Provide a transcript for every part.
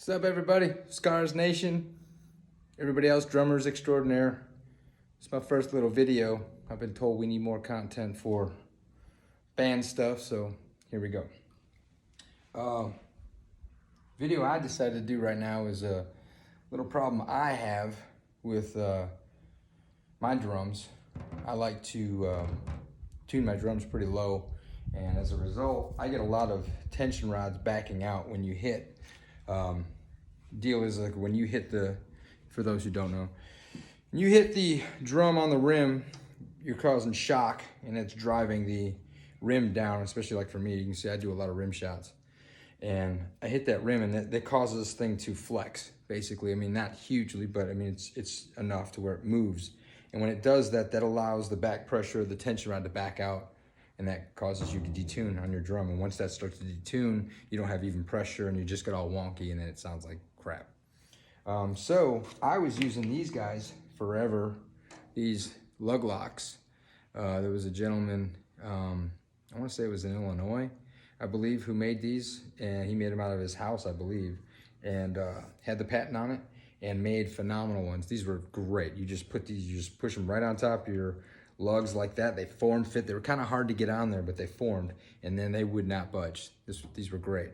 What's up, everybody? Scars Nation. Everybody else, drummers extraordinaire. It's my first little video. I've been told we need more content for band stuff, so here we go. Video I decided to do right now is a little problem I have with my drums. I like to tune my drums pretty low, and as a result, I get a lot of tension rods backing out when you hit. Deal is like when you hit for those who don't know, when you hit the drum on the rim, you're causing shock and it's driving the rim down, especially like for me. You can see I do a lot of rim shots. And I hit that rim and that causes this thing to flex, basically. I mean, not hugely, but I mean, it's enough to where it moves. And when it does that, that allows the back pressure of the tension rod to back out, and that causes you to detune on your drum. And once that starts to detune, you don't have even pressure and you just get all wonky and then it sounds like crap. So I was using these guys forever, these Lug Locks. There was a gentleman, I want to say it was in Illinois, I believe, who made these, and he made them out of his house, I believe, and had the patent on it and made phenomenal ones. These were great. You just put these, you just push them right on top of your lugs like that. They formed fit. They were kind of hard to get on there, but they formed, and then they would not budge. These were great.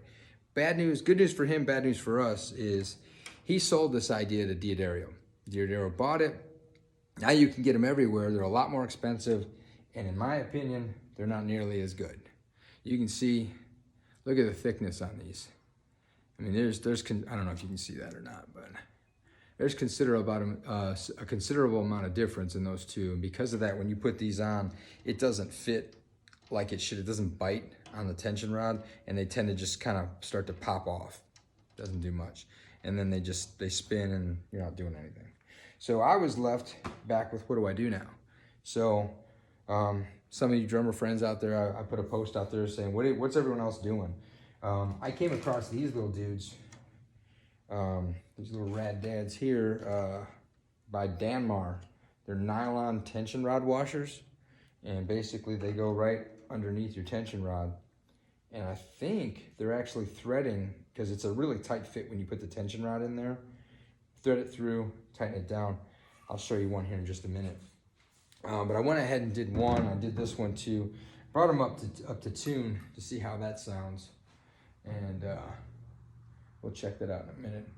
Bad news, good news for him, bad news for us is he sold this idea to Diodario. Diodario bought it. Now you can get them everywhere. They're a lot more expensive, and in my opinion, they're not nearly as good. You can see, look at the thickness on these. I mean, I don't know if you can see that or not, but there's a considerable amount of difference in those two. And because of that, when you put these on, it doesn't fit like it should. It doesn't bite on the tension rod, and they tend to just kind of start to pop off. Doesn't do much. And then they spin and you're not doing anything. So I was left back with, what do I do now? So some of you drummer friends out there, I put a post out there saying, what's everyone else doing? I came across these little dudes, these little rad dads here by Danmar. They're nylon tension rod washers, and basically they go right underneath your tension rod. And I think they're actually threading, because it's a really tight fit when you put the tension rod in there. Thread it through, tighten it down. I'll show you one here in just a minute. But I went ahead and did one. I did this one too. Brought them up to tune to see how that sounds, and we'll check that out in a minute.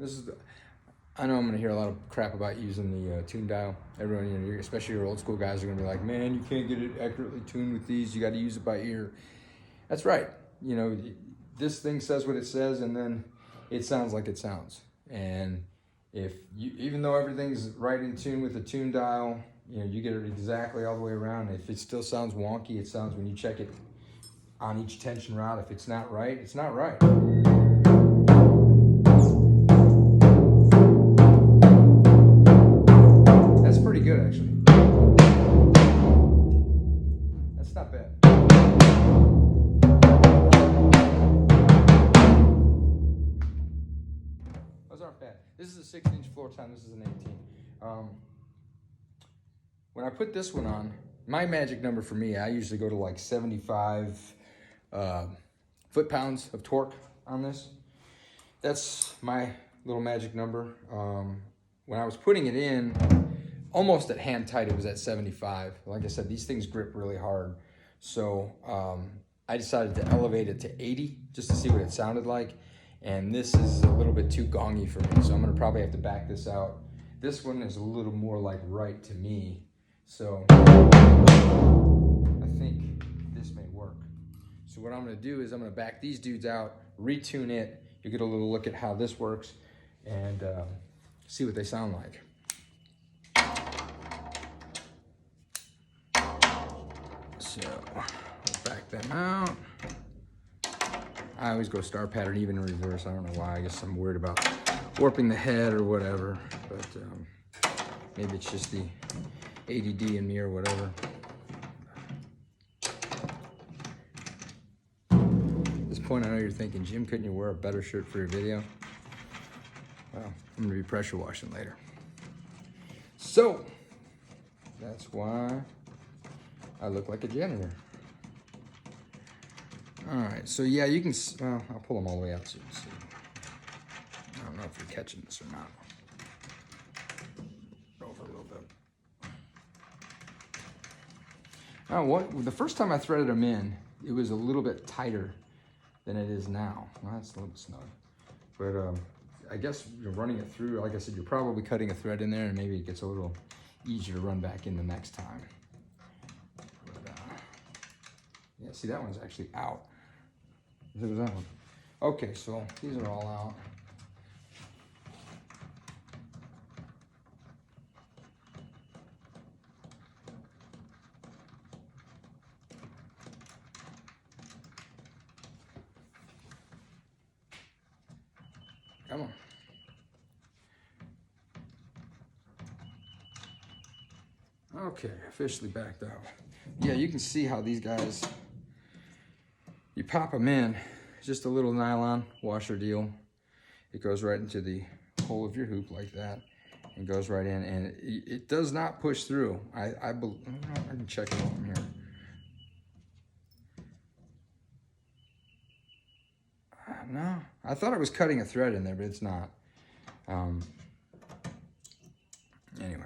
I know I'm gonna hear a lot of crap about using the tune dial. Everyone, especially your old school guys, are gonna be like, "Man, you can't get it accurately tuned with these. You got to use it by ear." That's right. You know, this thing says what it says, and then it sounds like it sounds. And even though everything's right in tune with the tune dial, you know, you get it exactly all the way around. If it still sounds wonky, it sounds when you check it on each tension rod. If it's not right, it's not right. That's pretty good, actually. That's not bad. Those aren't bad. This is a 6-inch floor tom. This is an 18. When I put this one on, my magic number for me, I usually go to like 75 foot-pounds of torque on this. That's my little magic number. When I was putting it in, almost at hand tight, it was at 75. Like I said, these things grip really hard. So I decided to elevate it to 80 just to see what it sounded like. And this is a little bit too gongy for me, so I'm gonna probably have to back this out. This one is a little more like right to me. So I think this may work. So what I'm gonna do is I'm gonna back these dudes out, retune it. You get a little look at how this works, and see what they sound like. So I'll back them out. I always go star pattern, even in reverse. I don't know why. I guess I'm worried about warping the head or whatever, but maybe it's just the ADD in me or whatever. At this point, I know you're thinking, Jim, couldn't you wear a better shirt for your video? Well, I'm gonna be pressure washing later. So, that's why I look like a janitor. All right, so yeah, you can, well, I'll pull them all the way out so you can see. I don't know catching this or not. Over a little bit. Now, the first time I threaded them in, it was a little bit tighter than it is now. Well, that's a little bit snug. But I guess you're running it through, like I said, you're probably cutting a thread in there and maybe it gets a little easier to run back in the next time. But, yeah, see, that one's actually out. There's that one. Okay, so these are all out. Come on. Okay, officially backed out. Yeah, you can see how these guys, you pop them in, just a little nylon washer deal. It goes right into the hole of your hoop like that and goes right in, and it does not push through. I can check it on here. No, I thought it was cutting a thread in there, but it's not. Anyway,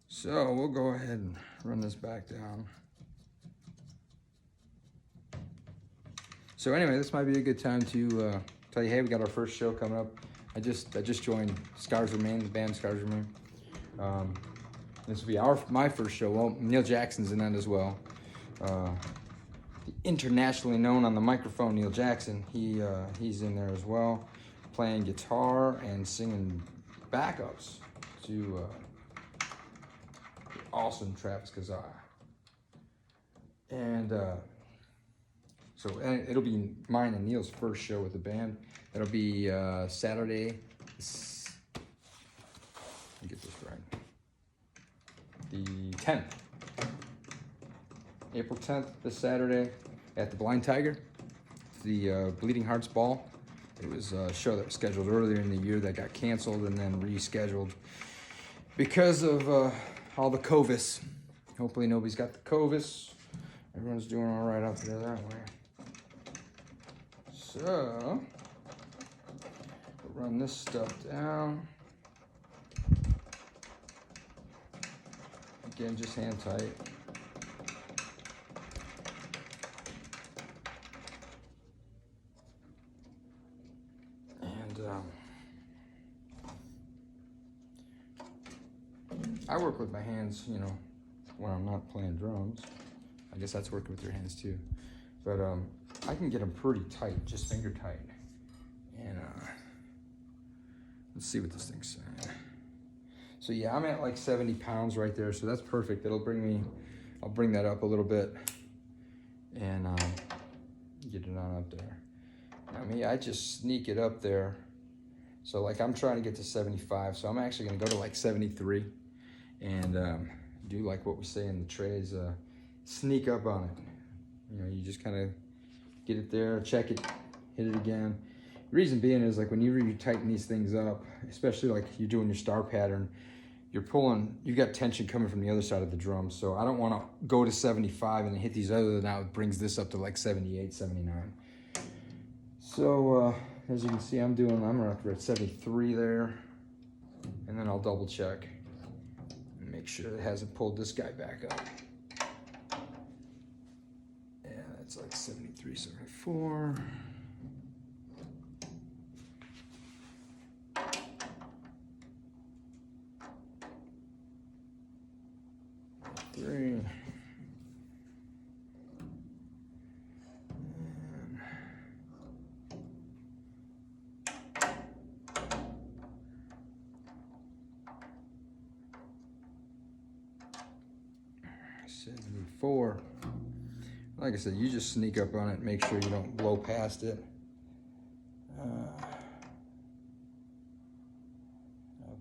so we'll go ahead and run this back down. So anyway, this might be a good time to tell you, hey, we got our first show coming up. I just joined Scars Remain, the band Scars Remain. This will be my first show. Well, Neil Jackson's in that as well. Internationally known on the microphone, Neil Jackson, he's in there as well, playing guitar and singing backups to awesome Travis Kazaa. And so it'll be mine and Neil's first show with the band. It'll be Saturday, let me get this right, the 10th. April 10th, this Saturday, at the Blind Tiger, the Bleeding Hearts Ball. It was a show that was scheduled earlier in the year that got canceled and then rescheduled because of all the COVIS. Hopefully nobody's got the COVIS. Everyone's doing all right out there that way. So, we'll run this stuff down. Again, just hand tight. I work with my hands, you know, when I'm not playing drums. I guess that's working with your hands too. But I can get them pretty tight, just finger tight. And let's see what this thing's saying. So yeah, I'm at like 70 pounds right there, so that's perfect. It'll bring me, I'll bring that up a little bit and get it on up there. Now me, I just sneak it up there. So like I'm trying to get to 75, so I'm actually gonna go to like 73 and do like what we say in the trades, sneak up on it. You know, you just kind of get it there, check it, hit it again. The reason being is like whenever you tighten these things up, especially like you're doing your star pattern, you're pulling, you've got tension coming from the other side of the drum. So I don't want to go to 75 and hit these other, now it brings this up to like 78, 79. So as you can see, I'm up to 73 there, and then I'll double check and make sure it hasn't pulled this guy back up. Yeah, that's like 73, 74. Three. 74. Like I said, you just sneak up on it, make sure you don't blow past it.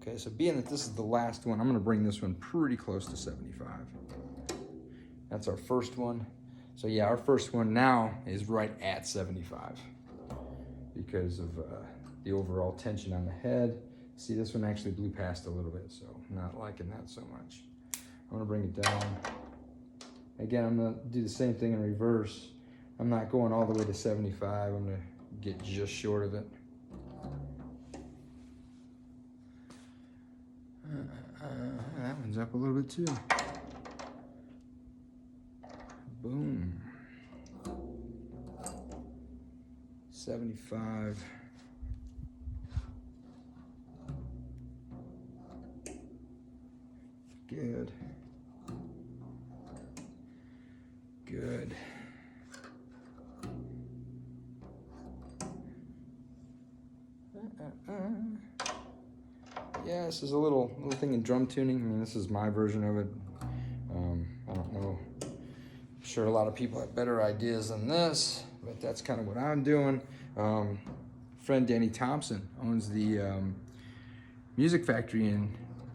Okay, so being that this is the last one, I'm gonna bring this one pretty close to 75. That's our first one. So yeah, our first one now is right at 75 because of the overall tension on the head. See, this one actually blew past a little bit, so I'm not liking that so much. I'm gonna bring it down. Again, I'm gonna do the same thing in reverse. I'm not going all the way to 75. I'm gonna get just short of it. That one's up a little bit too. Boom. 75. Good. Good. Yeah, this is a little thing in drum tuning. I mean, this is my version of it. I don't know. I'm sure a lot of people have better ideas than this, but that's kind of what I'm doing. Friend Danny Thompson owns the music factory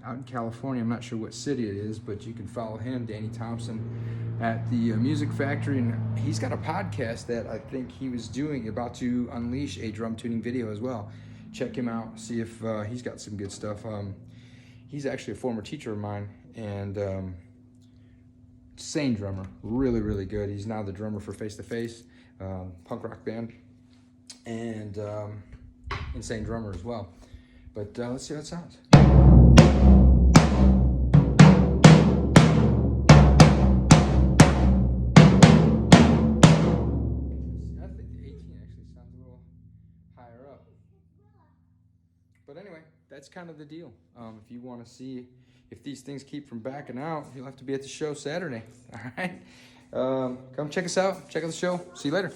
out in California. I'm not sure what city it is, but you can follow him, Danny Thompson, at the music factory, and he's got a podcast that I think he was about to unleash a drum tuning video as well. Check him out, see if he's got some good stuff. He's actually a former teacher of mine, and insane drummer, really good. He's now the drummer for Face to Face, punk rock band, and insane drummer as well. But let's see how it sounds. But anyway, that's kind of the deal. If you want to see if these things keep from backing out, you'll have to be at the show Saturday. All right? Come check us out. Check out the show. See you later.